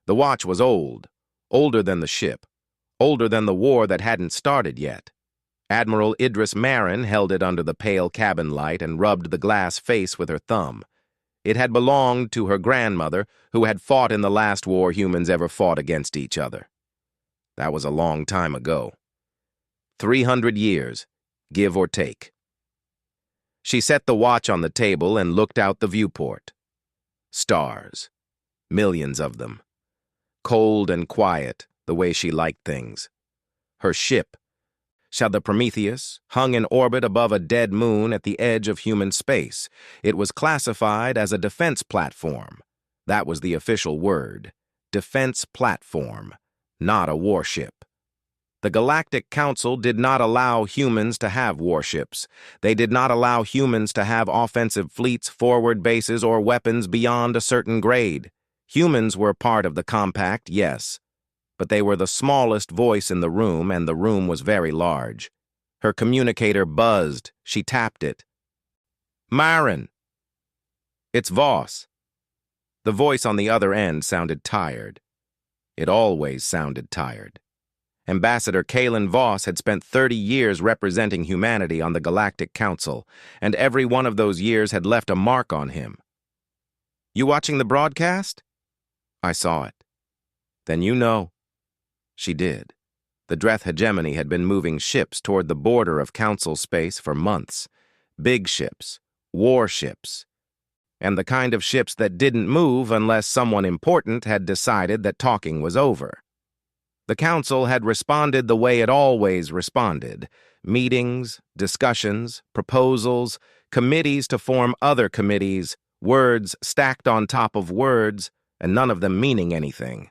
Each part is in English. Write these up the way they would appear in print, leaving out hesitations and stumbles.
The watch was old, older than the ship, older than the war that hadn't started yet. Admiral Idris Marin held it under the pale cabin light and rubbed the glass face with her thumb. It had belonged to her grandmother, who had fought in the last war humans ever fought against each other. That was a long time ago. 300 years, give or take. She set the watch on the table and looked out the viewport. Stars. Millions of them. Cold and quiet, the way she liked things. Her ship, the Prometheus, hung in orbit above a dead moon at the edge of human space. It was classified as a defense platform. That was the official word. Defense platform, not a warship. The Galactic Council did not allow humans to have warships. They did not allow humans to have offensive fleets, forward bases, or weapons beyond a certain grade. Humans were part of the compact, yes, but they were the smallest voice in the room, and the room was very large. Her communicator buzzed. She tapped it. Marin. It's Voss. The voice on the other end sounded tired. It always sounded tired. Ambassador Kalen Voss had spent 30 years representing humanity on the Galactic Council, and every one of those years had left a mark on him. You watching the broadcast? I saw it. Then you know. She did. The Dreth hegemony had been moving ships toward the border of Council space for months. Big ships, warships, and the kind of ships that didn't move unless someone important had decided that talking was over. The Council had responded the way it always responded. Meetings, discussions, proposals, committees to form other committees, words stacked on top of words, and none of them meaning anything.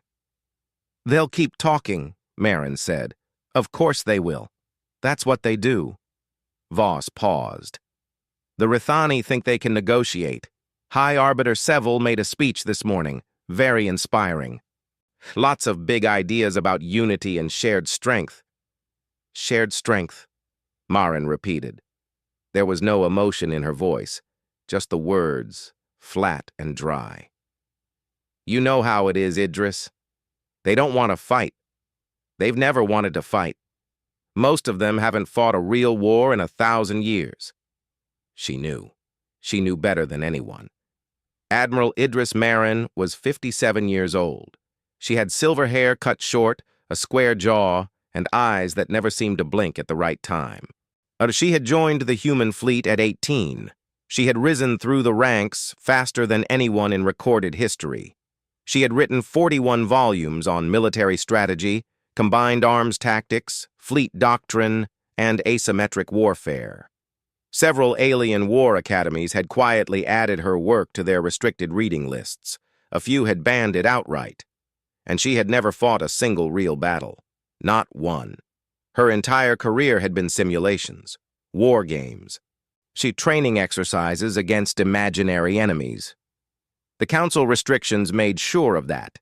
They'll keep talking, Marin said. Of course they will. That's what they do. Voss paused. The Rithani think they can negotiate. High Arbiter Seville made a speech this morning, very inspiring. Lots of big ideas about unity and shared strength. Shared strength, Marin repeated. There was no emotion in her voice, just the words, flat and dry. You know how it is, Idris. They don't want to fight. They've never wanted to fight. Most of them haven't fought a real war in 1,000 years. She knew. She knew better than anyone. Admiral Idris Marin was 57 years old. She had silver hair cut short, a square jaw, and eyes that never seemed to blink at the right time. She had joined the human fleet at 18. She had risen through the ranks faster than anyone in recorded history. She had written 41 volumes on military strategy, combined arms tactics, fleet doctrine, and asymmetric warfare. Several alien war academies had quietly added her work to their restricted reading lists. A few had banned it outright. And she had never fought a single real battle. Not one. Her entire career had been simulations, war games. Training exercises against imaginary enemies. The Council restrictions made sure of that.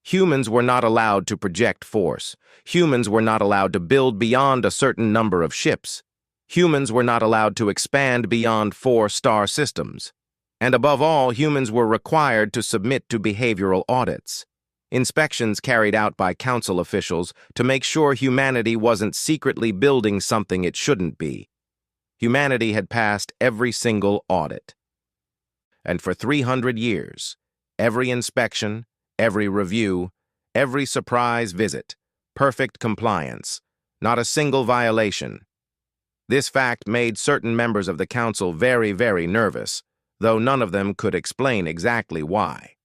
Humans were not allowed to project force. Humans were not allowed to build beyond a certain number of ships. Humans were not allowed to expand beyond 4-star systems. And above all, humans were required to submit to behavioral audits. Inspections carried out by Council officials to make sure humanity wasn't secretly building something it shouldn't be. Humanity had passed every single audit. And for 300 years, every inspection, every review, every surprise visit, perfect compliance, not a single violation. This fact made certain members of the Council very, very nervous, though none of them could explain exactly why.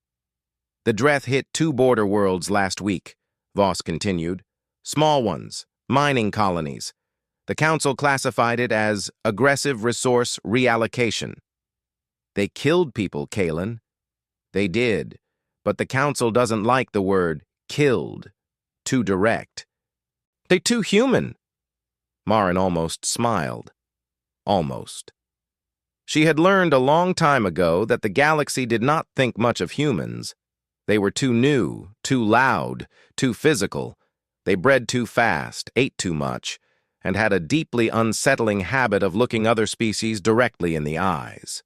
The Dreth hit 2 border worlds last week, Voss continued. Small ones, mining colonies. The Council classified it as aggressive resource reallocation. They killed people, Kalen. They did, but the Council doesn't like the word killed. Too direct. They're too human. Marin almost smiled. Almost. She had learned a long time ago that the galaxy did not think much of humans. They were too new, too loud, too physical. They bred too fast, ate too much, and had a deeply unsettling habit of looking other species directly in the eyes.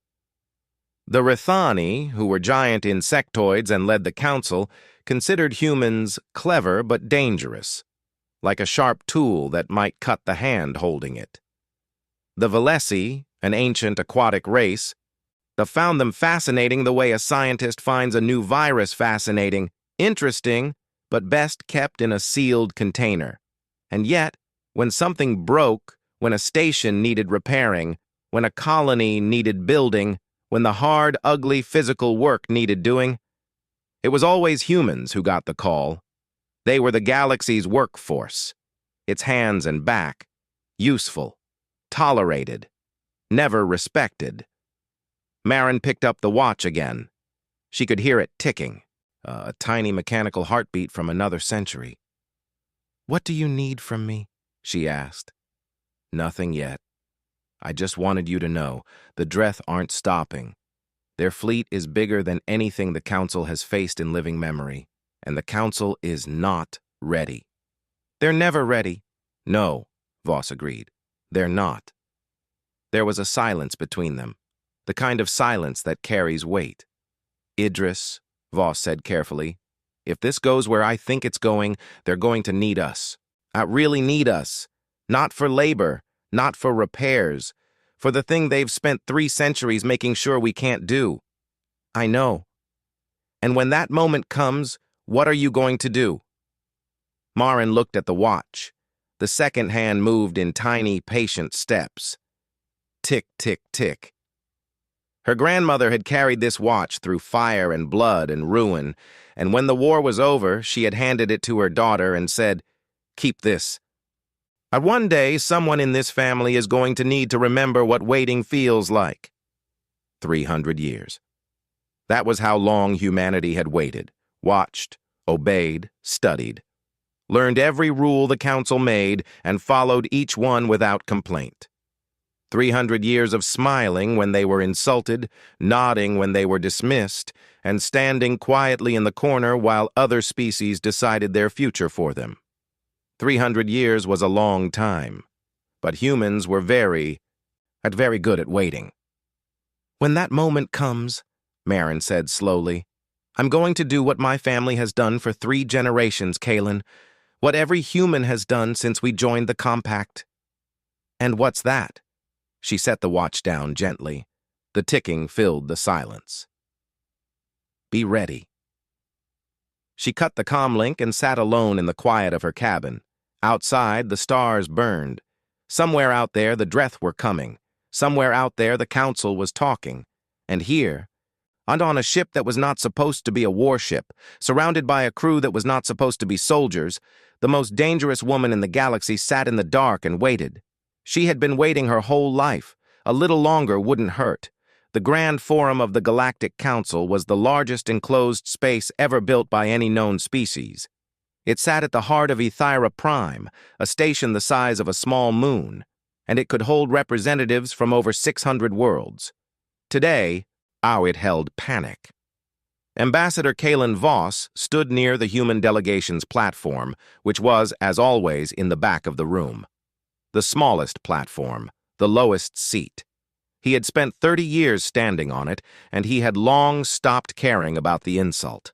The Rithani, who were giant insectoids and led the Council, considered humans clever but dangerous, like a sharp tool that might cut the hand holding it. The Velesi, an ancient aquatic race, found them fascinating the way a scientist finds a new virus fascinating, interesting, but best kept in a sealed container. And yet, when something broke, when a station needed repairing, when a colony needed building, when the hard, ugly physical work needed doing, it was always humans who got the call. They were the galaxy's workforce, its hands and back, useful, tolerated, never respected. Marin picked up the watch again. She could hear it ticking, a tiny mechanical heartbeat from another century. "What do you need from me?" she asked. "Nothing yet. I just wanted you to know, the Dreth aren't stopping. Their fleet is bigger than anything the Council has faced in living memory, and the Council is not ready." "They're never ready." "No," Voss agreed. "They're not." There was a silence between them, the kind of silence that carries weight. "Idris," Voss said carefully, "if this goes where I think it's going, they're going to need us. Really need us. Not for labor, not for repairs, for the thing they've spent 3 centuries making sure we can't do." "I know." "And when that moment comes, what are you going to do?" Marin looked at the watch. The second hand moved in tiny, patient steps. Tick, tick, tick. Her grandmother had carried this watch through fire and blood and ruin, and when the war was over, she had handed it to her daughter and said, "Keep this. One day, someone in this family is going to need to remember what waiting feels like." 300 years. That was how long humanity had waited, watched, obeyed, studied, learned every rule the Council made, and followed each one without complaint. 300 years of smiling when they were insulted, nodding when they were dismissed, and standing quietly in the corner while other species decided their future for them. 300 years was a long time, but humans were very good at waiting. "When that moment comes," Marin said slowly, "I'm going to do what my family has done for 3 generations, Kalen, what every human has done since we joined the Compact." "And what's that?" She set the watch down gently. The ticking filled the silence. "Be ready." She cut the comlink and sat alone in the quiet of her cabin. Outside, the stars burned. Somewhere out there, the Dreth were coming. Somewhere out there, the Council was talking. And here, and on a ship that was not supposed to be a warship, surrounded by a crew that was not supposed to be soldiers, the most dangerous woman in the galaxy sat in the dark and waited. She had been waiting her whole life. A little longer wouldn't hurt. The Grand Forum of the Galactic Council was the largest enclosed space ever built by any known species. It sat at the heart of Ethira Prime, a station the size of a small moon, and it could hold representatives from over 600 worlds. Today, it held panic. Ambassador Kalen Voss stood near the human delegation's platform, which was, as always, in the back of the room. The smallest platform, the lowest seat. He had spent 30 years standing on it, and he had long stopped caring about the insult.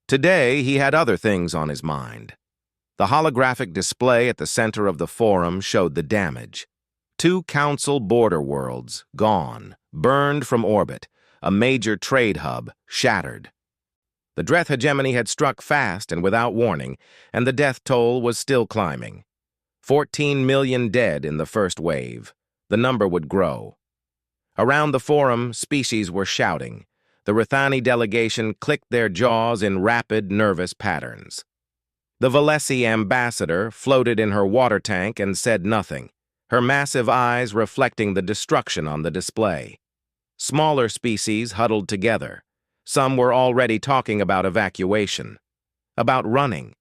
Today, he had other things on his mind. The holographic display at the center of the forum showed the damage. 2 Council border worlds, gone, burned from orbit, a major trade hub, shattered. The Dreth hegemony had struck fast and without warning, and the death toll was still climbing. 14 million dead in the first wave. The number would grow. Around the forum, species were shouting. The Rithani delegation clicked their jaws in rapid, nervous patterns. The Velesi ambassador floated in her water tank and said nothing, her massive eyes reflecting the destruction on the display. Smaller species huddled together. Some were already talking about evacuation, about running.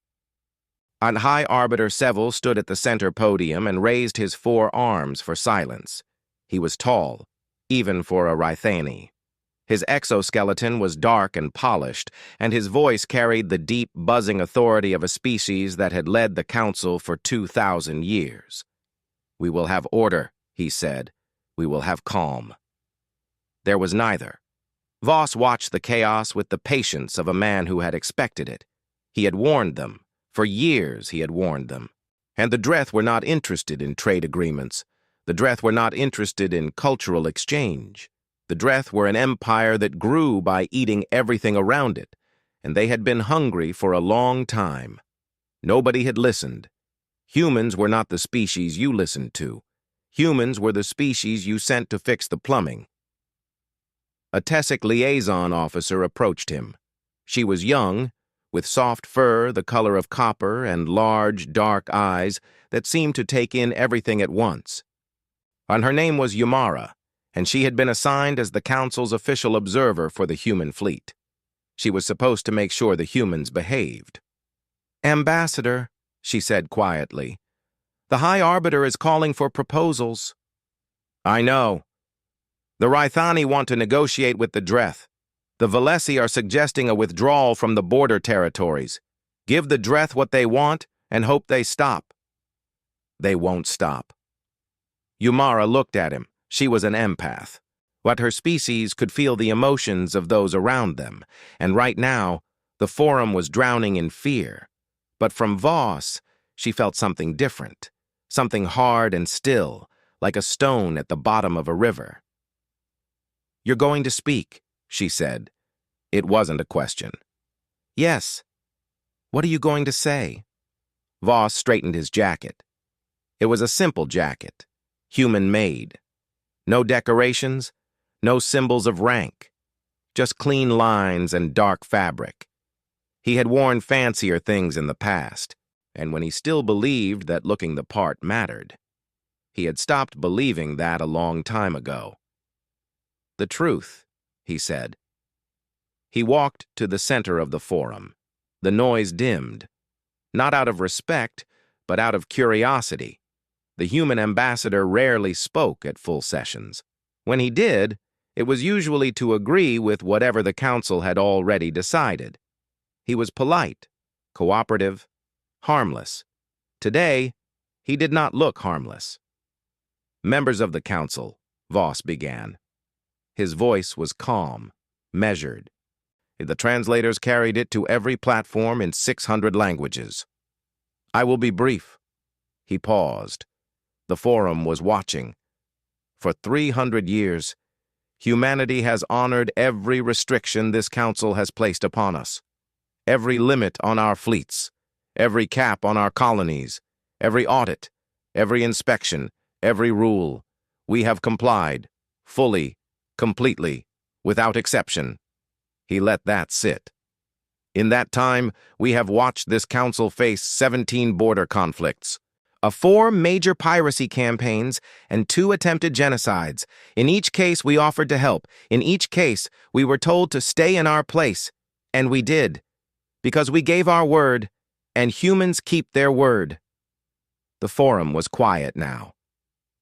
On High Arbiter Seville stood at the center podium and raised his 4 arms for silence. He was tall, even for a Rithani. His exoskeleton was dark and polished, and his voice carried the deep, buzzing authority of a species that had led the Council for 2,000 years. "We will have order," he said. "We will have calm." There was neither. Voss watched the chaos with the patience of a man who had expected it. He had warned them. For years he had warned them. And the Dreth were not interested in trade agreements. The Dreth were not interested in cultural exchange. The Dreth were an empire that grew by eating everything around it, and they had been hungry for a long time. Nobody had listened. Humans were not the species you listened to. Humans were the species you sent to fix the plumbing. A Tessic liaison officer approached him. She was young, with soft fur the color of copper and large, dark eyes that seemed to take in everything at once. And her name was Yumara, and she had been assigned as the Council's official observer for the human fleet. She was supposed to make sure the humans behaved. "Ambassador," she said quietly, "the High Arbiter is calling for proposals." "I know. The Rythani want to negotiate with the Dreth. The Valesi are suggesting a withdrawal from the border territories. Give the Dreth what they want and hope they stop." "They won't stop." Yumara looked at him. She was an empath. But her species could feel the emotions of those around them, and right now, the Forum was drowning in fear. But from Voss, she felt something different, something hard and still, like a stone at the bottom of a river. "You're going to speak," she said. It wasn't a question. "Yes. What are you going to say?" Voss straightened his jacket. It was a simple jacket, human-made. No decorations, no symbols of rank, just clean lines and dark fabric. He had worn fancier things in the past, and when he still believed that looking the part mattered, he had stopped believing that a long time ago. "The truth," he said. He walked to the center of the Forum. The noise dimmed, not out of respect, but out of curiosity. The human ambassador rarely spoke at full sessions. When he did, it was usually to agree with whatever the council had already decided. He was polite, cooperative, harmless. Today, he did not look harmless. "Members of the council," Voss began. His voice was calm, measured. The translators carried it to every platform in 600 languages. "I will be brief." He paused. The Forum was watching. For 300 years, humanity has honored every restriction this council has placed upon us. Every limit on our fleets, every cap on our colonies, every audit, every inspection, every rule. We have complied, fully, completely, without exception. He let that sit. In that time, we have watched this council face 17 border conflicts, 4 major piracy campaigns, and 2 attempted genocides. In each case, we offered to help. In each case, we were told to stay in our place. And we did. Because we gave our word, and humans keep their word. The Forum was quiet now.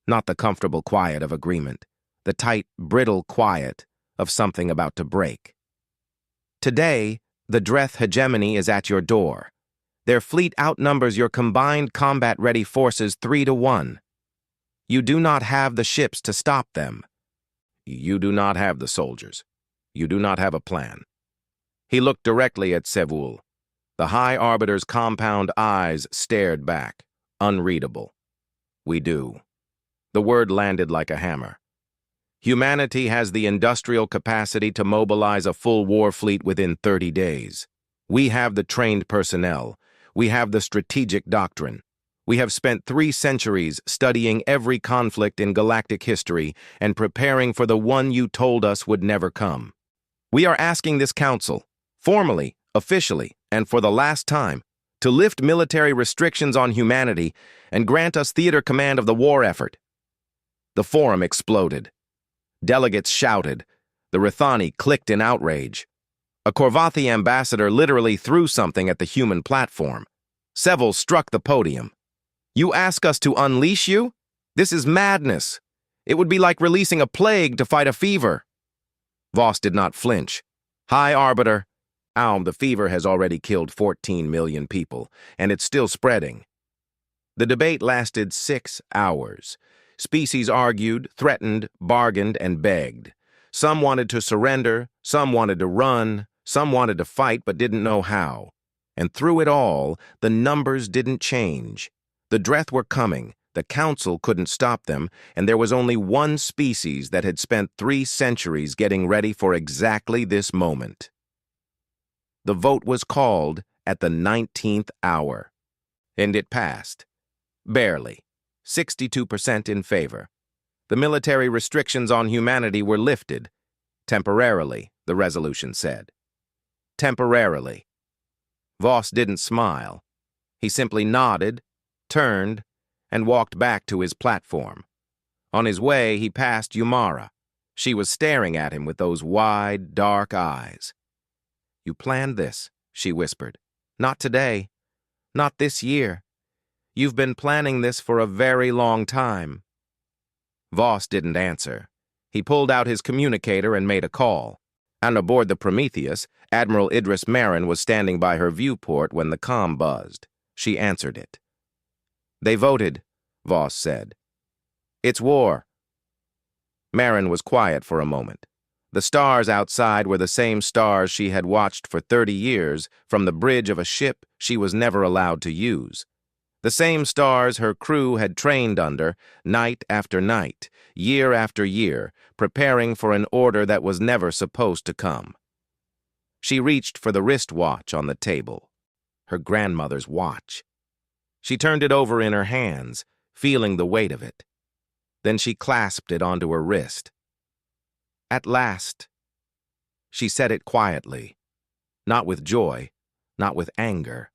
Not the comfortable quiet of agreement. The tight, brittle quiet of something about to break. Today, the Dreth hegemony is at your door. Their fleet outnumbers your combined combat-ready forces 3-1. You do not have the ships to stop them. You do not have the soldiers. You do not have a plan. He looked directly at Sevul. The High Arbiter's compound eyes stared back, unreadable. "We do." The word landed like a hammer. Humanity has the industrial capacity to mobilize a full war fleet within 30 days. We have the trained personnel. We have the strategic doctrine. We have spent 3 centuries studying every conflict in galactic history and preparing for the one you told us would never come. We are asking this council, formally, officially, and for the last time, to lift military restrictions on humanity and grant us theater command of the war effort. The Forum exploded. Delegates shouted. The Rythani clicked in outrage. A Korvathi ambassador literally threw something at the human platform. Seville struck the podium. "You ask us to unleash you? This is madness. It would be like releasing a plague to fight a fever." Voss did not flinch. "High Arbiter, the fever has already killed 14 million people, and it's still spreading." The debate lasted 6 hours. Species argued, threatened, bargained, and begged. Some wanted to surrender, some wanted to run, some wanted to fight but didn't know how. And through it all, the numbers didn't change. The Dreth were coming, the Council couldn't stop them, and there was only one species that had spent 3 centuries getting ready for exactly this moment. The vote was called at the 19th hour. And it passed. Barely. 62% in favor. The military restrictions on humanity were lifted. Temporarily, the resolution said. Temporarily. Voss didn't smile. He simply nodded, turned, and walked back to his platform. On his way, he passed Yumara. She was staring at him with those wide, dark eyes. "You planned this," she whispered. "Not today. Not this year. You've been planning this for a very long time." Voss didn't answer. He pulled out his communicator and made a call. And aboard the Prometheus, Admiral Idris Marin was standing by her viewport when the comm buzzed. She answered it. "They voted," Voss said. "It's war." Marin was quiet for a moment. The stars outside were the same stars she had watched for 30 years from the bridge of a ship she was never allowed to use. The same stars her crew had trained under, night after night, year after year, preparing for an order that was never supposed to come. She reached for the wristwatch on the table. Her grandmother's watch. She turned it over in her hands, feeling the weight of it. Then she clasped it onto her wrist. "At last." She said it quietly, not with joy, not with anger,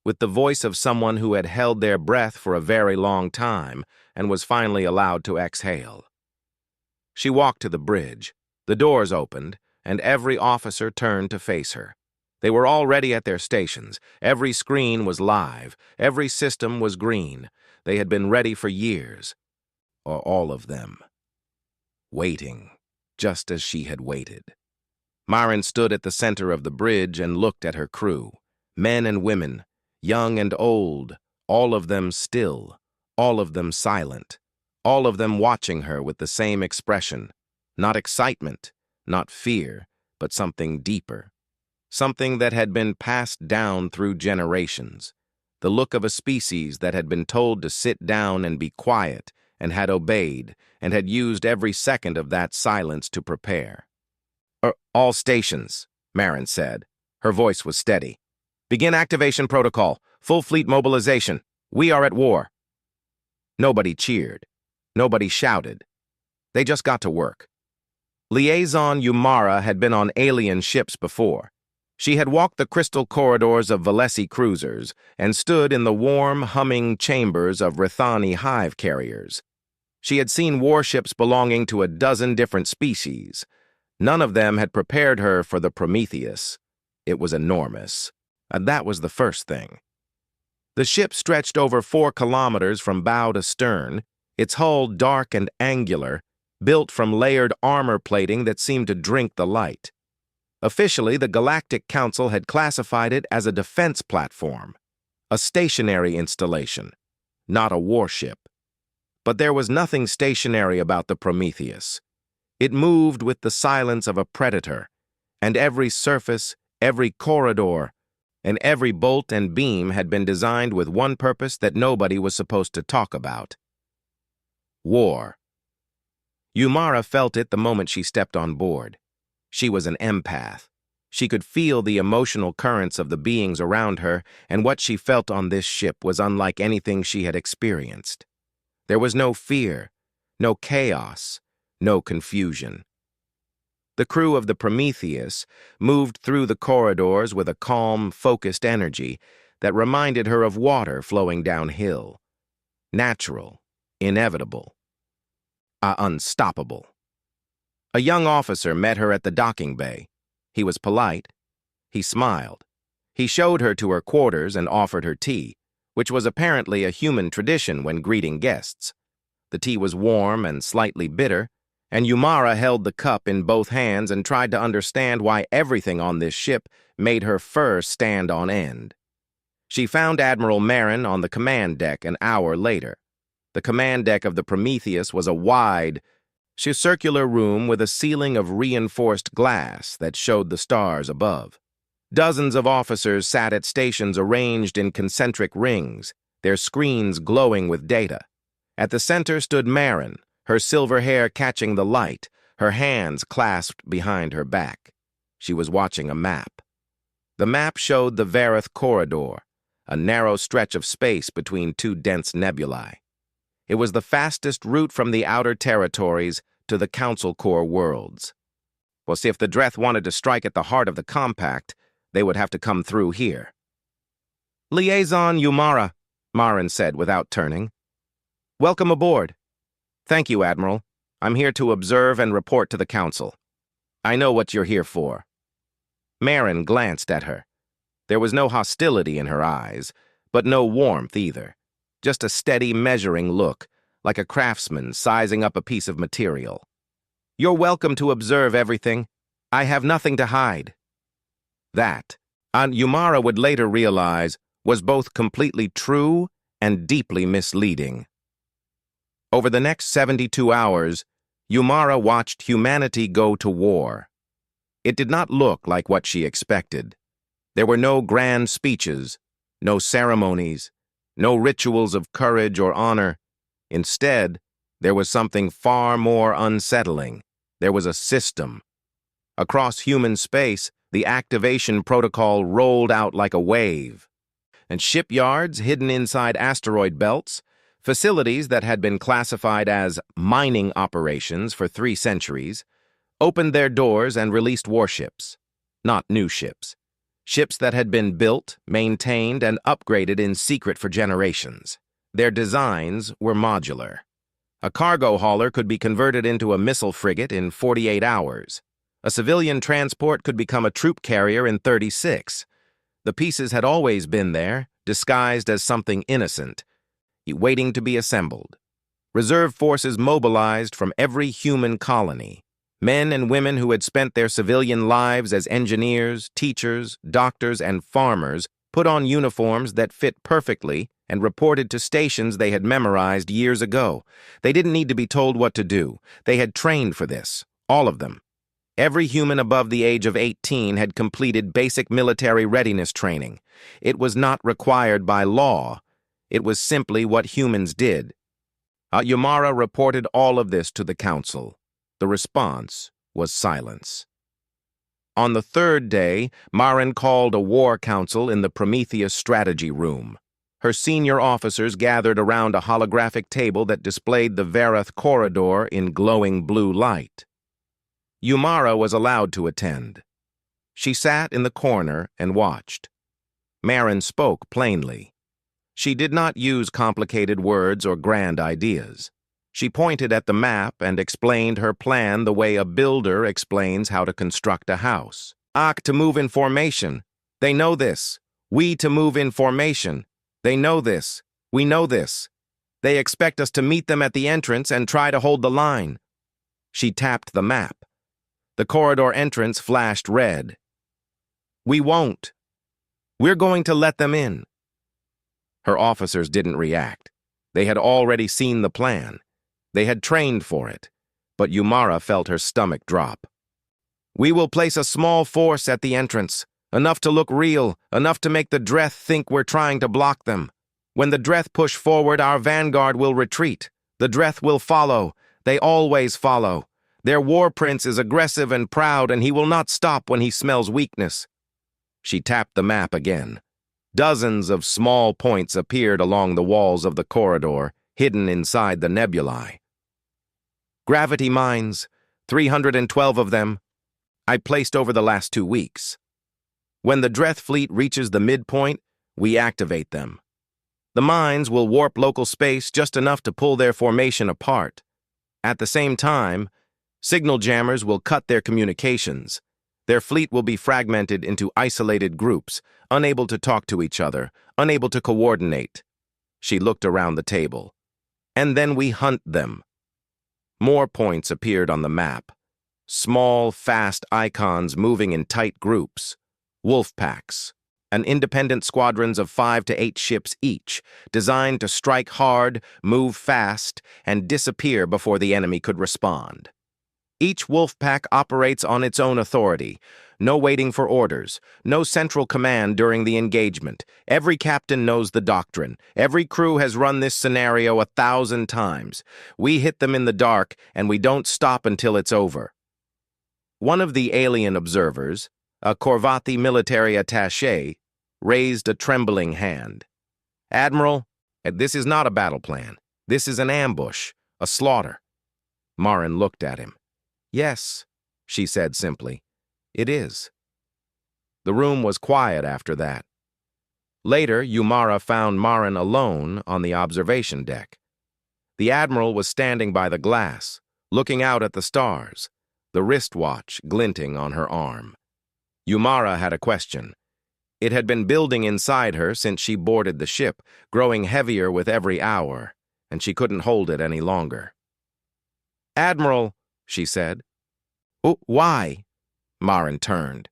with the voice of someone who had held their breath for a very long time and was finally allowed to exhale. She walked to the bridge. The doors opened, and every officer turned to face her. They were already at their stations. Every screen was live. Every system was green. They had been ready for years. Or all of them. Waiting, just as she had waited. Marin stood at the center of the bridge and looked at her crew. Men and women, young and old, all of them still, all of them silent, all of them watching her with the same expression. Not excitement, not fear, but something deeper. Something that had been passed down through generations. The look of a species that had been told to sit down and be quiet, and had obeyed, and had used every second of that silence to prepare. "All stations," Marin said. Her voice was steady. "Begin activation protocol. Full fleet mobilization. We are at war." Nobody cheered. Nobody shouted. They just got to work. Liaison Yumara had been on alien ships before. She had walked the crystal corridors of Valesi cruisers and stood in the warm, humming chambers of Rithani hive carriers. She had seen warships belonging to a dozen different species. None of them had prepared her for the Prometheus. It was enormous. And that was the first thing. The ship stretched over 4 kilometers from bow to stern, its hull dark and angular, built from layered armor plating that seemed to drink the light. Officially, the Galactic Council had classified it as a defense platform, a stationary installation, not a warship. But there was nothing stationary about the Prometheus. It moved with the silence of a predator, and every surface, every corridor, and every bolt and beam had been designed with one purpose that nobody was supposed to talk about. War. Yumara felt it the moment she stepped on board. She was an empath. She could feel the emotional currents of the beings around her, and what she felt on this ship was unlike anything she had experienced. There was no fear, no chaos, no confusion. The crew of the Prometheus moved through the corridors with a calm, focused energy that reminded her of water flowing downhill. Natural, inevitable, unstoppable. A young officer met her at the docking bay. He was polite. He smiled. He showed her to her quarters and offered her tea, which was apparently a human tradition when greeting guests. The tea was warm and slightly bitter, and Yumara held the cup in both hands and tried to understand why everything on this ship made her fur stand on end. She found Admiral Marin on the command deck an hour later. The command deck of the Prometheus was a wide, A circular room with a ceiling of reinforced glass that showed the stars above. Dozens of officers sat at stations arranged in concentric rings, their screens glowing with data. At the center stood Marin, her silver hair catching the light, her hands clasped behind her back. She was watching a map. The map showed the Vareth Corridor, a narrow stretch of space between two dense nebulae. It was the fastest route from the outer territories to the Council Core worlds. Well, see, if the Dreth wanted to strike at the heart of the compact, they would have to come through here. "Liaison Yumara," Marin said without turning. "Welcome aboard." "Thank you, Admiral. I'm here to observe and report to the Council. I know what you're here for." Marin glanced at her. There was no hostility in her eyes, but no warmth either. Just a steady, measuring look, like a craftsman sizing up a piece of material. "You're welcome to observe everything. I have nothing to hide." That, Yumara would later realize, was both completely true and deeply misleading. Over the next 72 hours, Yumara watched humanity go to war. It did not look like what she expected. There were no grand speeches, no ceremonies, no rituals of courage or honor. Instead, there was something far more unsettling. There was a system. Across human space, the activation protocol rolled out like a wave. And shipyards hidden inside asteroid belts, facilities that had been classified as mining operations for 3 centuries, opened their doors and released warships. Not new ships. Ships that had been built, maintained, and upgraded in secret for generations. Their designs were modular. A cargo hauler could be converted into a missile frigate in 48 hours. A civilian transport could become a troop carrier in 36. The pieces had always been there, disguised as something innocent, waiting to be assembled. Reserve forces mobilized from every human colony. Men and women who had spent their civilian lives as engineers, teachers, doctors, and farmers put on uniforms that fit perfectly and reported to stations they had memorized years ago. They didn't need to be told what to do. They had trained for this, all of them. Every human above the age of 18 had completed basic military readiness training. It was not required by law. It was simply what humans did. Yumara reported all of this to the Council. The response was silence. On the 3rd day, Marin called a war council in the Prometheus strategy room. Her senior officers gathered around a holographic table that displayed the Vareth Corridor in glowing blue light. Yumara was allowed to attend. She sat in the corner and watched. Marin spoke plainly. She did not use complicated words or grand ideas. She pointed at the map and explained her plan the way a builder explains how to construct a house. To move in formation. They know this. We to move in formation. They know this. We know this. They expect us to meet them at the entrance and try to hold the line. She tapped the map. The corridor entrance flashed red. We won't. We're going to let them in. Her officers didn't react. They had already seen the plan. They had trained for it. But Yumara felt her stomach drop. We will place a small force at the entrance, enough to look real, enough to make the Dreth think we're trying to block them. When the Dreth push forward, our vanguard will retreat. The Dreth will follow. They always follow. Their war prince is aggressive and proud, and he will not stop when he smells weakness. She tapped the map again. Dozens of small points appeared along the walls of the corridor, hidden inside the nebulae. Gravity mines, 312 of them. I placed over the last 2 weeks. When the Dreth fleet reaches the midpoint, we activate them. The mines will warp local space just enough to pull their formation apart. At the same time, signal jammers will cut their communications. Their fleet will be fragmented into isolated groups, unable to talk to each other, unable to coordinate. She looked around the table. And then we hunt them. More points appeared on the map. Small, fast icons moving in tight groups. Wolf packs. and independent squadrons of 5 to 8 ships each, designed to strike hard, move fast, and disappear before the enemy could respond. Each wolf pack operates on its own authority. No waiting for orders, no central command during the engagement. Every captain knows the doctrine. Every crew has run this scenario 1,000 times. We hit them in the dark, and we don't stop until it's over. One of the alien observers, a Corvati military attaché, raised a trembling hand. "Admiral, this is not a battle plan. This is an ambush, a slaughter." Marin looked at him. "Yes," she said simply. "It is." The room was quiet after that. Later, Yumara found Marin alone on the observation deck. The Admiral was standing by the glass, looking out at the stars, the wristwatch glinting on her arm. Yumara had a question. It had been building inside her since she boarded the ship, growing heavier with every hour, and she couldn't hold it any longer. "Admiral," she said. "Why?" Marin turned.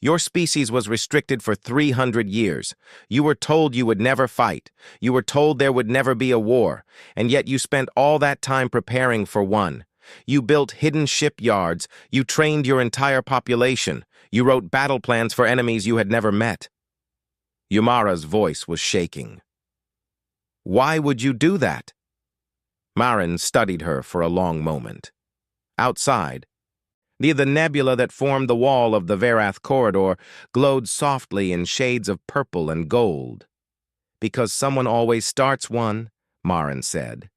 "Your species was restricted for 300 years. You were told you would never fight. You were told there would never be a war, and yet you spent all that time preparing for one. You built hidden shipyards. You trained your entire population. You wrote battle plans for enemies you had never met." Yumara's voice was shaking. "Why would you do that?" Marin studied her for a long moment. Outside, near the nebula that formed the wall of the Verath corridor, glowed softly in shades of purple and gold. "Because someone always starts one," Marin said.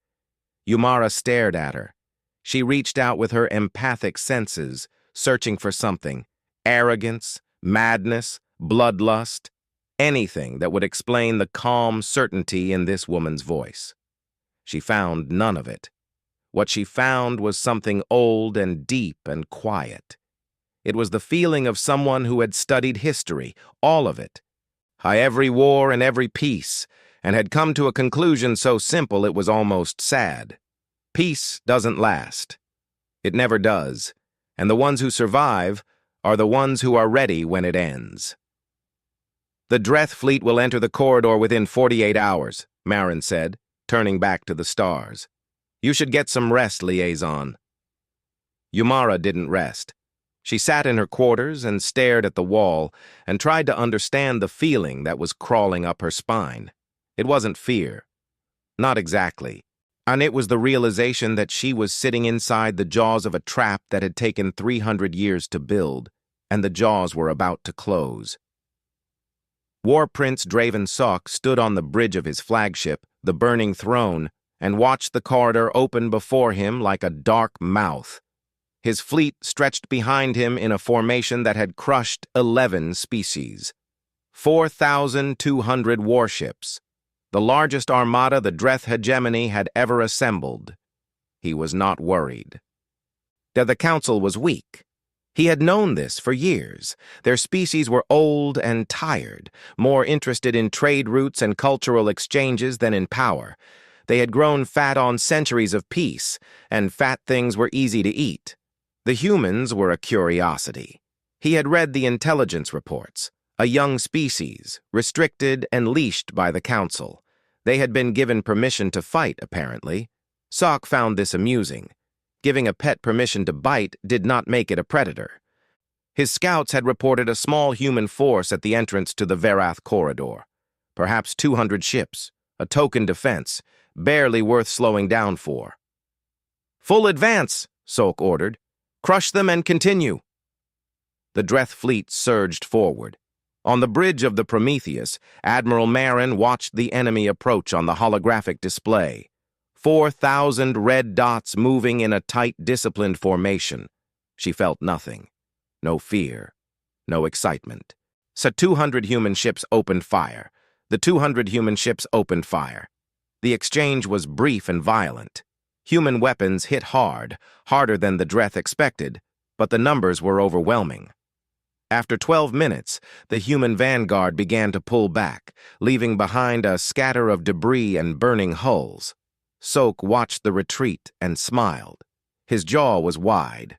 Yumara stared at her. She reached out with her empathic senses, searching for something: arrogance, madness, bloodlust, anything that would explain the calm certainty in this woman's voice. She found none of it. What she found was something old and deep and quiet. It was the feeling of someone who had studied history, all of it, every war and every peace, and had come to a conclusion so simple it was almost sad. Peace doesn't last. It never does, and the ones who survive are the ones who are ready when it ends. "The Dreth fleet will enter the corridor within 48 hours, Marin said, turning back to the stars. "You should get some rest, liaison." Yumara didn't rest. She sat in her quarters and stared at the wall and tried to understand the feeling that was crawling up her spine. It wasn't fear. Not exactly. And it was the realization that she was sitting inside the jaws of a trap that had taken 300 years to build, and the jaws were about to close. War Prince Draven Sok stood on the bridge of his flagship, the Burning Throne, and watched the corridor open before him like a dark mouth. His fleet stretched behind him in a formation that had crushed 11 species. 4,200 warships, the largest armada the Dreth hegemony had ever assembled. He was not worried. The council was weak. He had known this for years. Their species were old and tired, more interested in trade routes and cultural exchanges than in power. They had grown fat on centuries of peace, and fat things were easy to eat. The humans were a curiosity. He had read the intelligence reports, a young species, restricted and leashed by the council. They had been given permission to fight, apparently. Sok found this amusing. Giving a pet permission to bite did not make it a predator. His scouts had reported a small human force at the entrance to the Verath corridor. Perhaps 200 ships, a token defense, barely worth slowing down for. "Full advance," Sok ordered. "Crush them and continue." The Dreth fleet surged forward. On the bridge of the Prometheus, Admiral Marin watched the enemy approach on the holographic display. 4,000 red dots moving in a tight, disciplined formation. She felt nothing. No fear. No excitement. So 200 human ships opened fire. The 200 human ships opened fire. The exchange was brief and violent. Human weapons hit hard, harder than the Dreth expected, but the numbers were overwhelming. After 12 minutes, the human vanguard began to pull back, leaving behind a scatter of debris and burning hulls. Sok watched the retreat and smiled. His jaw was wide,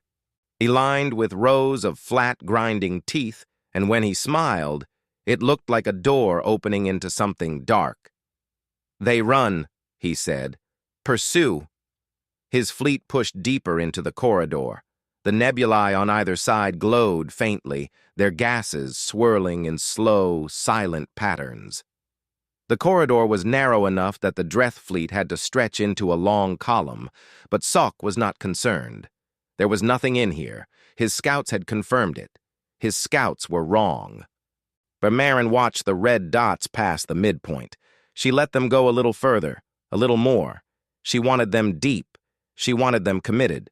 lined with rows of flat, grinding teeth, and when he smiled, It looked like a door opening into something dark. "They run," he said. "Pursue." His fleet pushed deeper into the corridor. The nebulae on either side glowed faintly, their gases swirling in slow, silent patterns. The corridor was narrow enough that the Dreth fleet had to stretch into a long column, but Sok was not concerned. There was nothing in here. His scouts had confirmed it. His scouts were wrong. But Marin watched the red dots pass the midpoint. She let them go a little further, a little more. She wanted them deep. She wanted them committed.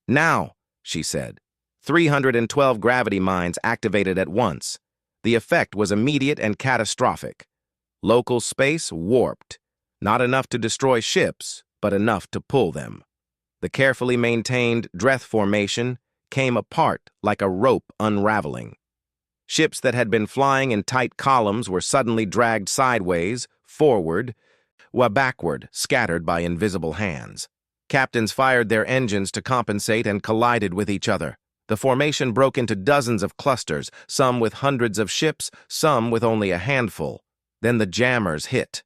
"Now," she said. 312 gravity mines activated at once. The effect was immediate and catastrophic. Local space warped. Not enough to destroy ships, but enough to pull them. The carefully maintained Dreth formation came apart like a rope unraveling. Ships that had been flying in tight columns were suddenly dragged sideways, forward, while backward, scattered by invisible hands. Captains fired their engines to compensate and collided with each other. The formation broke into dozens of clusters, some with hundreds of ships, some with only a handful. Then the jammers hit.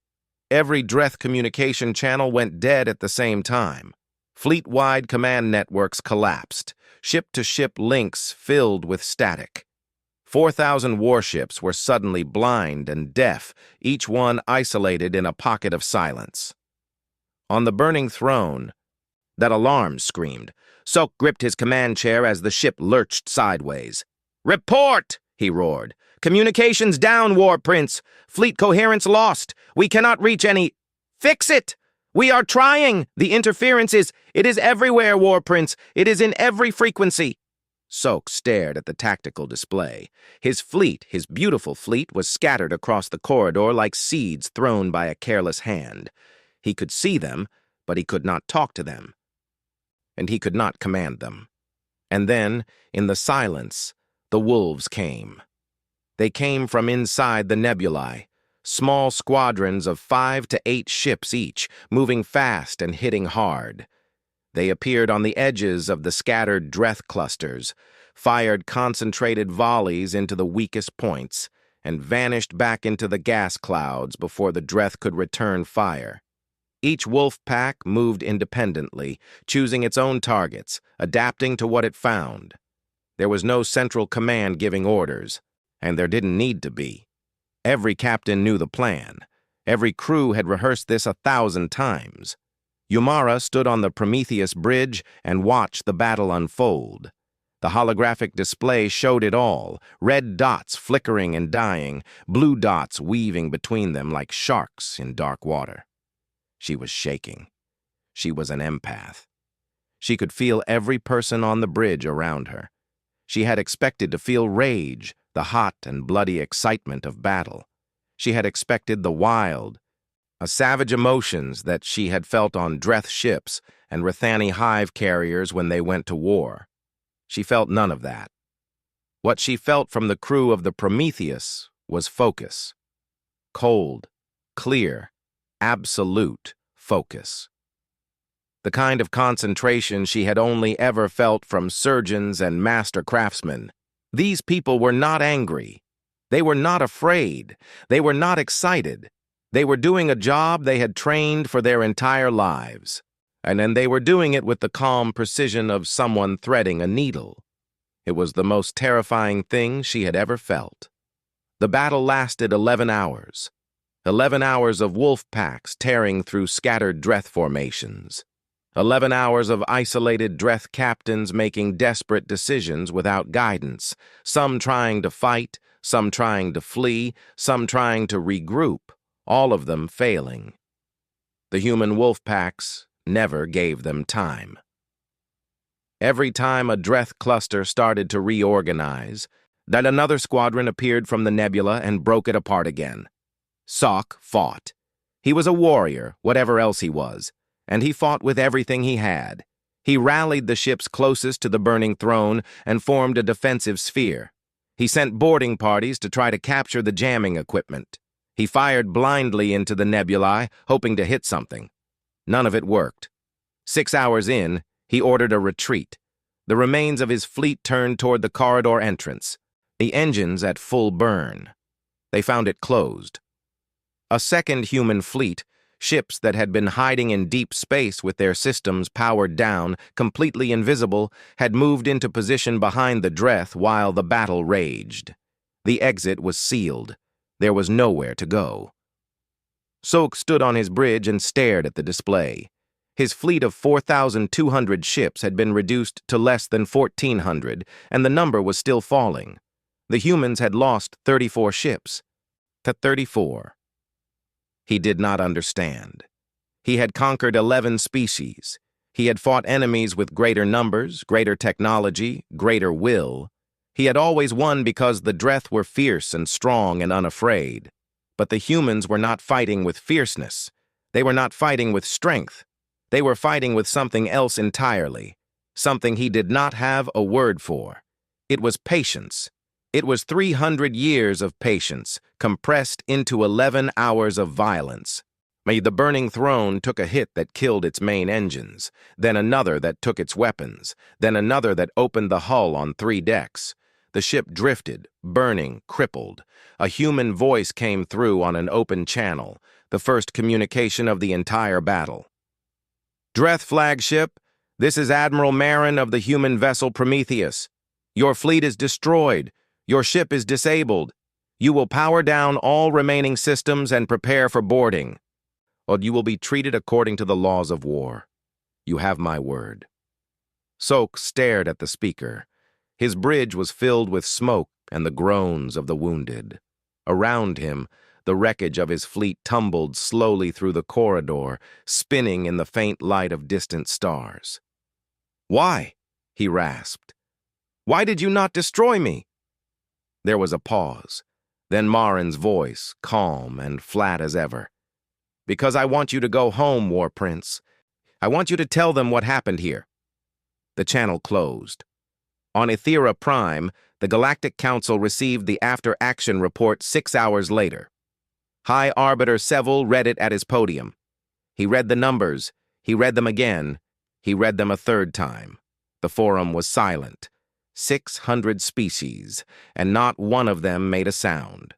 Every Dreth communication channel went dead at the same time. Fleet-wide command networks collapsed. Ship-to-ship links filled with static. 4,000 warships were suddenly blind and deaf, each one isolated in a pocket of silence. On the burning throne, that alarm screamed. Sok gripped his command chair as the ship lurched sideways. "Report!" he roared. "Communications down, War Prince. Fleet coherence lost. We cannot reach any—" "Fix it! We are trying! The interference it is everywhere, War Prince. It is in every frequency." Sok stared at the tactical display. His fleet, his beautiful fleet, was scattered across the corridor like seeds thrown by a careless hand. He could see them, but he could not talk to them. And he could not command them. And then, in the silence, the wolves came. They came from inside the nebulae, small squadrons of 5 to 8 ships each, moving fast and hitting hard. They appeared on the edges of the scattered Dreth clusters, fired concentrated volleys into the weakest points, and vanished back into the gas clouds before the Dreth could return fire. Each wolf pack moved independently, choosing its own targets, adapting to what it found. There was no central command giving orders, and there didn't need to be. Every captain knew the plan. Every crew had rehearsed this 1,000 times. Yumara stood on the Prometheus bridge and watched the battle unfold. The holographic display showed it all, red dots flickering and dying, blue dots weaving between them like sharks in dark water. She was shaking. She was an empath. She could feel every person on the bridge around her. She had expected to feel rage, the hot and bloody excitement of battle. She had expected the wild, savage emotions that she had felt on Dreth ships and Rithani hive carriers when they went to war. She felt none of that. What she felt from the crew of the Prometheus was focus. Cold, clear, absolute focus. The kind of concentration she had only ever felt from surgeons and master craftsmen. These people were not angry. They were not afraid. They were not excited. They were doing a job they had trained for their entire lives. And then they were doing it with the calm precision of someone threading a needle. It was the most terrifying thing she had ever felt. The battle lasted 11 hours. 11 hours of wolf packs tearing through scattered Dreth formations. 11 hours of isolated Dreth captains making desperate decisions without guidance, some trying to fight, some trying to flee, some trying to regroup, all of them failing. The human wolf packs never gave them time. Every time a Dreth cluster started to reorganize, that another squadron appeared from the nebula and broke it apart again. Sok fought. He was a warrior, whatever else he was, and he fought with everything he had. He rallied the ships closest to the burning throne and formed a defensive sphere. He sent boarding parties to try to capture the jamming equipment. He fired blindly into the nebulae, hoping to hit something. None of it worked. 6 hours in, he ordered a retreat. The remains of his fleet turned toward the corridor entrance, the engines at full burn. They found it closed. A second human fleet, ships that had been hiding in deep space with their systems powered down, completely invisible, had moved into position behind the Dreth while the battle raged. The exit was sealed. There was nowhere to go. Sok stood on his bridge and stared at the display. His fleet of 4,200 ships had been reduced to less than 1,400, and the number was still falling. The humans had lost 34 ships to 34. He did not understand. He had conquered 11 species. He had fought enemies with greater numbers, greater technology, greater will. He had always won because the Dreth were fierce and strong and unafraid. But the humans were not fighting with fierceness. They were not fighting with strength. They were fighting with something else entirely, something he did not have a word for. It was patience. It was 300 years of patience, compressed into 11 hours of violence. The burning throne took a hit that killed its main engines, then another that took its weapons, then another that opened the hull on 3 decks. The ship drifted, burning, crippled. A human voice came through on an open channel, the first communication of the entire battle. "Dreth flagship, this is Admiral Marin of the human vessel Prometheus. Your fleet is destroyed. Your ship is disabled. You will power down all remaining systems and prepare for boarding. Or you will be treated according to the laws of war. You have my word." Sok stared at the speaker. His bridge was filled with smoke and the groans of the wounded. Around him, the wreckage of his fleet tumbled slowly through the corridor, spinning in the faint light of distant stars. "Why?" he rasped. "Why did you not destroy me?" There was a pause. Then Marin's voice, calm and flat as ever. "Because I want you to go home, War Prince. I want you to tell them what happened here." The channel closed. On Ethera Prime, the Galactic Council received the after-action report 6 hours later. High Arbiter Seville read it at his podium. He read the numbers. He read them again. He read them a third time. The forum was silent. 600 species, and not one of them made a sound.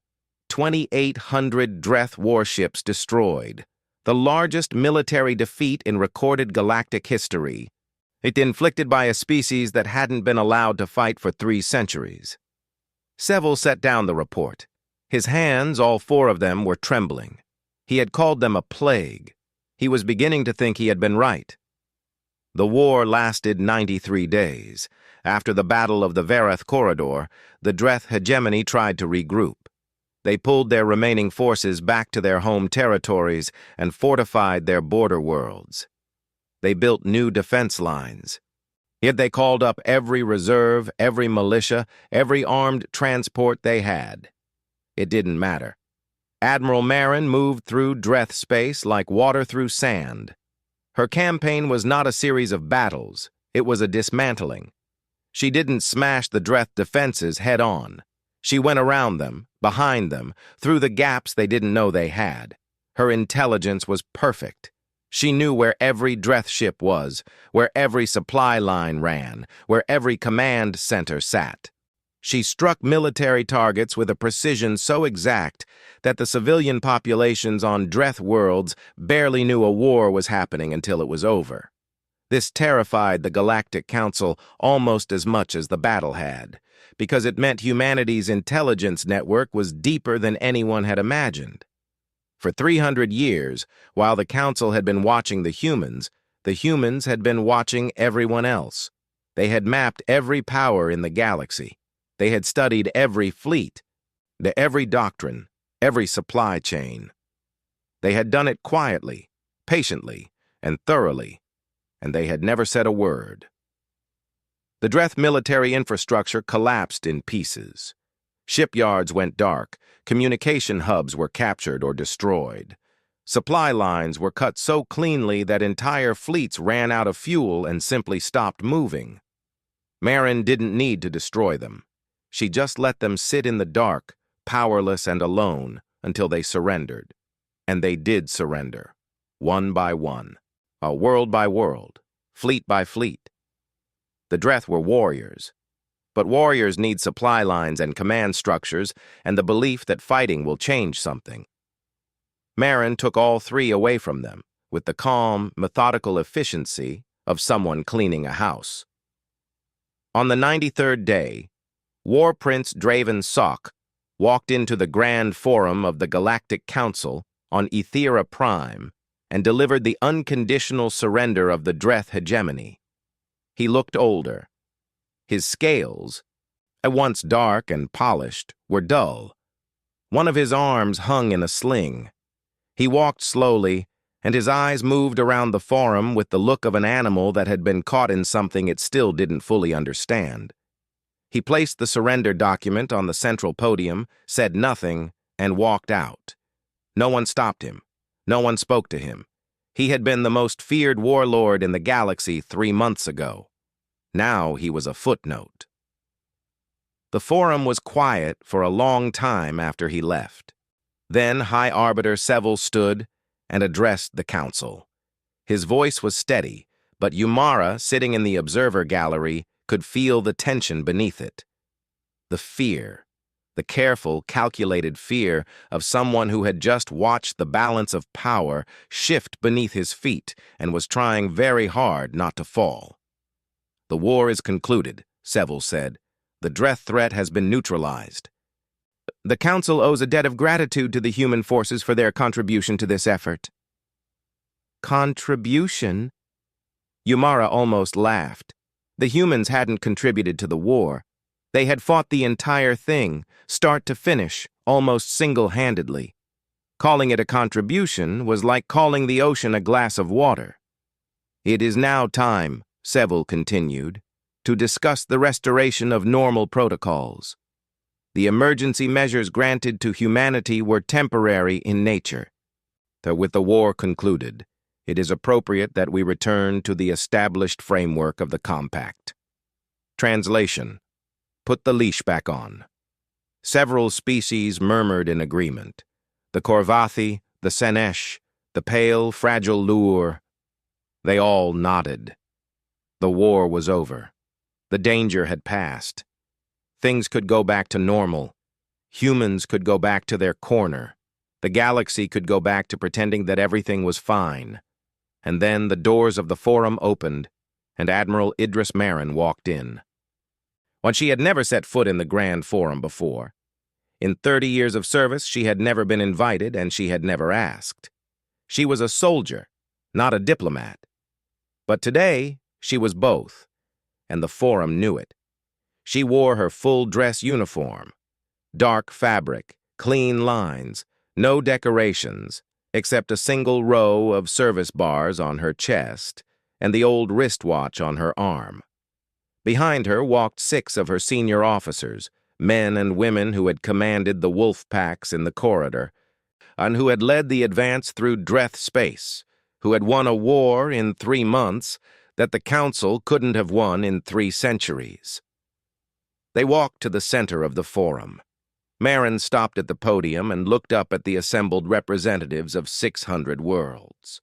2,800 Dreth warships destroyed, the largest military defeat in recorded galactic history. It inflicted by a species that hadn't been allowed to fight for 3 centuries. Seville set down the report. His hands, all 4 of them, were trembling. He had called them a plague. He was beginning to think he had been right. The war lasted 93 days. After the Battle of the Vareth Corridor, the Dreth hegemony tried to regroup. They pulled their remaining forces back to their home territories and fortified their border worlds. They built new defense lines. Yet they called up every reserve, every militia, every armed transport they had. It didn't matter. Admiral Marin moved through Dreth space like water through sand. Her campaign was not a series of battles. It was a dismantling. She didn't smash the Dreth defenses head-on. She went around them, behind them, through the gaps they didn't know they had. Her intelligence was perfect. She knew where every Dreth ship was, where every supply line ran, where every command center sat. She struck military targets with a precision so exact that the civilian populations on Dreth worlds barely knew a war was happening until it was over. This terrified the Galactic Council almost as much as the battle had, because it meant humanity's intelligence network was deeper than anyone had imagined. For 300 years, while the Council had been watching the humans had been watching everyone else. They had mapped every power in the galaxy. They had studied every fleet, every doctrine, every supply chain. They had done it quietly, patiently, and thoroughly, and they had never said a word. The Dreth military infrastructure collapsed in pieces. Shipyards went dark, communication hubs were captured or destroyed. Supply lines were cut so cleanly that entire fleets ran out of fuel and simply stopped moving. Marin didn't need to destroy them. She just let them sit in the dark, powerless and alone, until they surrendered. And they did surrender, one by one, world by world, fleet by fleet. The Dreth were warriors. But warriors need supply lines and command structures and the belief that fighting will change something. Marin took all three away from them, with the calm, methodical efficiency of someone cleaning a house. On the 93rd day, War Prince Draven Sok walked into the Grand Forum of the Galactic Council on Ethera Prime and delivered the unconditional surrender of the Dreth hegemony. He looked older. His scales, at once dark and polished, were dull. One of his arms hung in a sling. He walked slowly, and his eyes moved around the forum with the look of an animal that had been caught in something it still didn't fully understand. He placed the surrender document on the central podium, said nothing, and walked out. No one stopped him. No one spoke to him. He had been the most feared warlord in the galaxy 3 months ago. Now he was a footnote. The forum was quiet for a long time after he left. Then High Arbiter Seville stood and addressed the council. His voice was steady, but Yumara, sitting in the observer gallery, could feel the tension beneath it. The fear, the careful, calculated fear of someone who had just watched the balance of power shift beneath his feet and was trying very hard not to fall. "The war is concluded," Seville said. "The Dreth threat has been neutralized. The Council owes a debt of gratitude to the human forces for their contribution to this effort." Contribution? Yumara almost laughed. The humans hadn't contributed to the war. They had fought the entire thing, start to finish, almost single-handedly. Calling it a contribution was like calling the ocean a glass of water. "It is now time," Seville continued, "to discuss the restoration of normal protocols. The emergency measures granted to humanity were temporary in nature. With the war concluded, it is appropriate that we return to the established framework of the compact." Translation: "Put the leash back on." Several species murmured in agreement. The Korvathi, the Senesh, the pale, fragile lure. They all nodded. The war was over. The danger had passed. Things could go back to normal. Humans could go back to their corner. The galaxy could go back to pretending that everything was fine. And then the doors of the forum opened, and Admiral Idris Marin walked in. When she had never set foot in the Grand Forum before. In 30 years of service, she had never been invited, and she had never asked. She was a soldier, not a diplomat. But today, she was both, and the forum knew it. She wore her full-dress uniform. Dark fabric, clean lines, no decorations, except a single row of service bars on her chest and the old wristwatch on her arm. Behind her walked 6 of her senior officers, men and women who had commanded the wolf packs in the corridor, and who had led the advance through Dreth space, who had won a war in 3 months that the Council couldn't have won in 3 centuries. They walked to the center of the forum. Marin stopped at the podium and looked up at the assembled representatives of 600 worlds.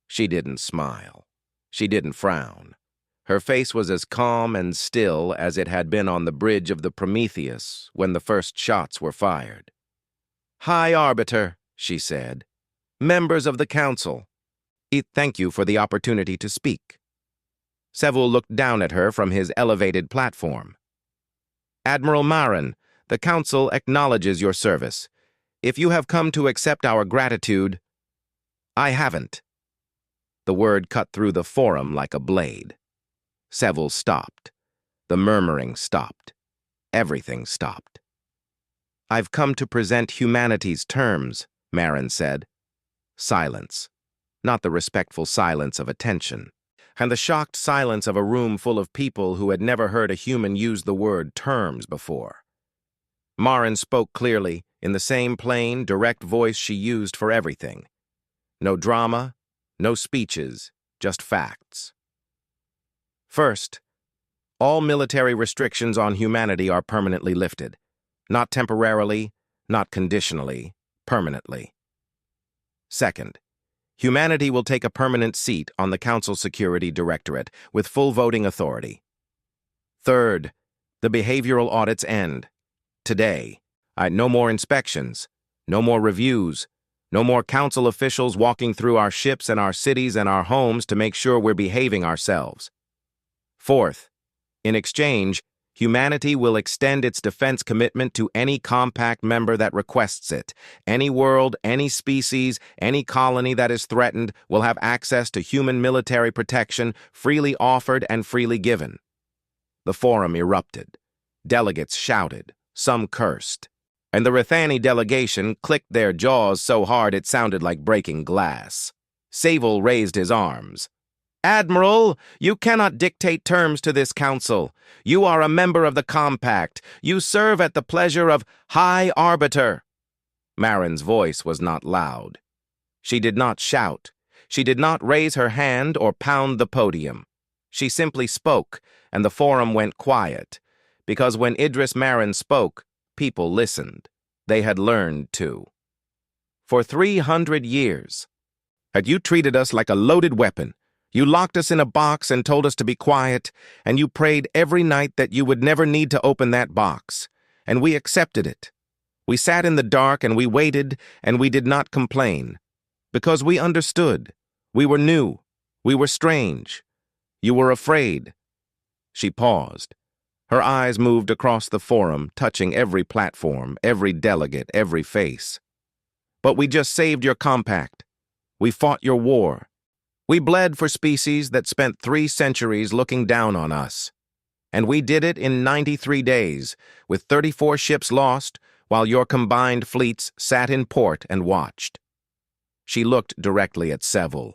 She didn't smile. She didn't frown. Her face was as calm and still as it had been on the bridge of the Prometheus when the first shots were fired. "High Arbiter," she said, "members of the Council, thank you for the opportunity to speak." Seville looked down at her from his elevated platform. "Admiral Marin, the Council acknowledges your service. If you have come to accept our gratitude—" "I haven't." The word cut through the forum like a blade. Seville stopped. The murmuring stopped. Everything stopped. "I've come to present humanity's terms," Marin said. Silence. Not the respectful silence of attention, and the shocked silence of a room full of people who had never heard a human use the word terms before. Marin spoke clearly, in the same plain, direct voice she used for everything. No drama, no speeches, just facts. First, all military restrictions on humanity are permanently lifted. Not temporarily, not conditionally, permanently. Second, humanity will take a permanent seat on the Council Security Directorate with full voting authority. Third, The behavioral audits end. Today. No more inspections. No more reviews. No more council officials walking through our ships and our cities and our homes to make sure we're behaving ourselves. Fourth, in exchange, humanity will extend its defense commitment to any compact member that requests it. Any world, any species, any colony that is threatened will have access to human military protection, freely offered and freely given. The forum erupted. Delegates shouted. Some cursed. And the Rithani delegation clicked their jaws so hard it sounded like breaking glass. Sable raised his arms. Admiral, you cannot dictate terms to this council. You are a member of the Compact. You serve at the pleasure of High Arbiter. Marin's voice was not loud. She did not shout. She did not raise her hand or pound the podium. She simply spoke, and the forum went quiet, because when Idris Marin spoke, people listened. They had learned to. For 300 years, had you treated us like a loaded weapon. You locked us in a box and told us to be quiet, and you prayed every night that you would never need to open that box, and we accepted it. We sat in the dark and we waited, and we did not complain, because we understood. We were new. We were strange. You were afraid. She paused. Her eyes moved across the forum, touching every platform, every delegate, every face. But we just saved your compact. We fought your war. We bled for species that spent 3 centuries looking down on us. And we did it in 93 days, with 34 ships lost, while your combined fleets sat in port and watched. She looked directly at Seville.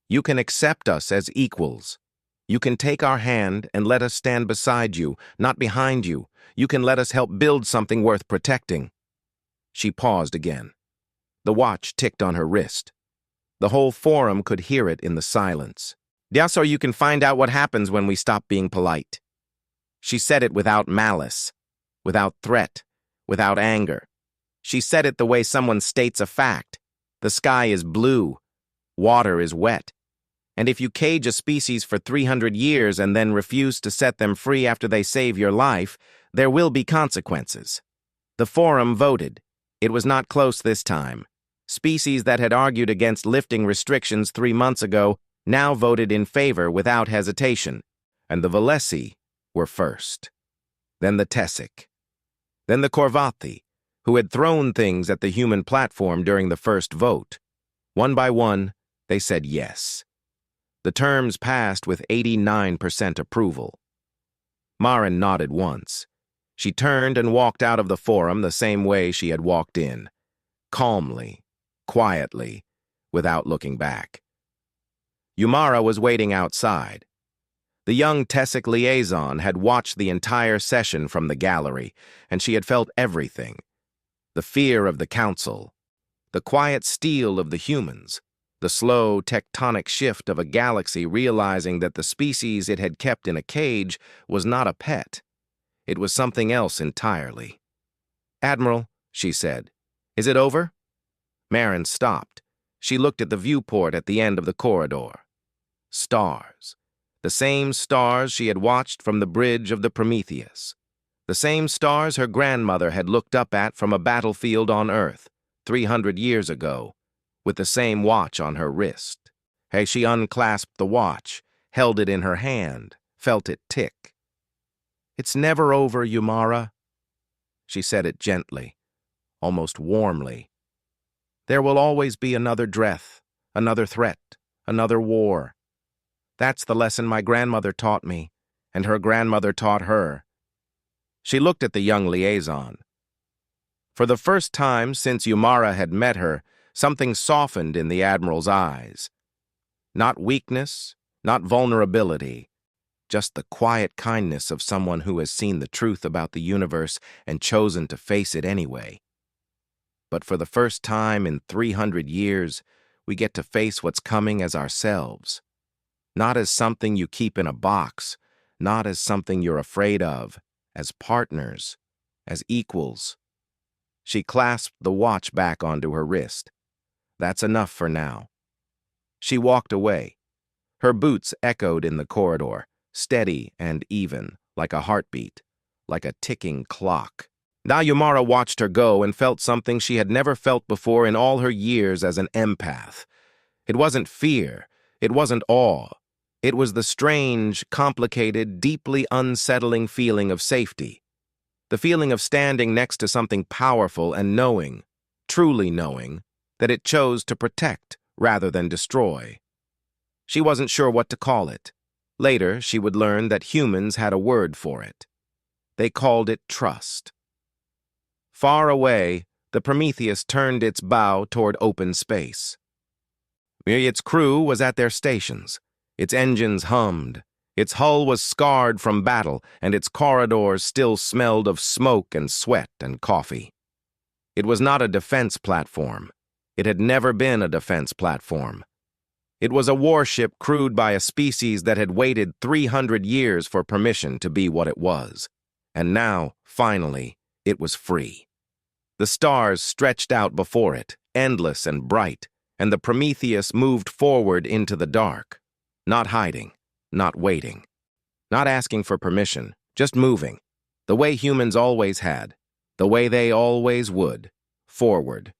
You can accept us as equals. You can take our hand and let us stand beside you, not behind you. You can let us help build something worth protecting. She paused again. The watch ticked on her wrist. The whole forum could hear it in the silence. Just so you can find out what happens when we stop being polite. She said it without malice, without threat, without anger. She said it the way someone states a fact. The sky is blue. Water is wet. And if you cage a species for 300 years and then refuse to set them free after they save your life, there will be consequences. The forum voted. It was not close this time. Species that had argued against lifting restrictions 3 months ago now voted in favor without hesitation, and the Valesi were first. Then the Tessic. Then the Corvati, who had thrown things at the human platform during the first vote. One by one, they said yes. The terms passed with 89% approval. Marin nodded once. She turned and walked out of the forum the same way she had walked in, calmly, quietly, without looking back. Yumara was waiting outside. The young Tessic liaison had watched the entire session from the gallery, and she had felt everything. The fear of the council, the quiet steel of the humans, the slow tectonic shift of a galaxy realizing that the species it had kept in a cage was not a pet. It was something else entirely. Admiral, she said, is it over? Marin stopped. She looked at the viewport at the end of the corridor. Stars. The same stars she had watched from the bridge of the Prometheus. The same stars her grandmother had looked up at from a battlefield on Earth 300 years ago, with the same watch on her wrist. As she unclasped the watch, held it in her hand, felt it tick. It's never over, Yumara. She said it gently, almost warmly. There will always be another Dreth, another threat, another war. That's the lesson my grandmother taught me, and her grandmother taught her. She looked at the young liaison. For the first time since Yumara had met her, something softened in the Admiral's eyes. Not weakness, not vulnerability, just the quiet kindness of someone who has seen the truth about the universe and chosen to face it anyway. But for the first time in 300 years, we get to face what's coming as ourselves. Not as something you keep in a box, not as something you're afraid of, as partners, as equals. She clasped the watch back onto her wrist. That's enough for now. She walked away. Her boots echoed in the corridor, steady and even, like a heartbeat, like a ticking clock. Now Yumara watched her go and felt something she had never felt before in all her years as an empath. It wasn't fear, it wasn't awe. It was the strange, complicated, deeply unsettling feeling of safety. The feeling of standing next to something powerful and knowing, truly knowing, that it chose to protect rather than destroy. She wasn't sure what to call it. Later, she would learn that humans had a word for it. They called it trust. Far away, the Prometheus turned its bow toward open space. Its crew was at their stations. Its engines hummed. Its hull was scarred from battle, and its corridors still smelled of smoke and sweat and coffee. It was not a defense platform. It had never been a defense platform. It was a warship crewed by a species that had waited 300 years for permission to be what it was. And now, finally, it was free. The stars stretched out before it, endless and bright, and the Prometheus moved forward into the dark, not hiding, not waiting, not asking for permission, just moving, the way humans always had, the way they always would, forward,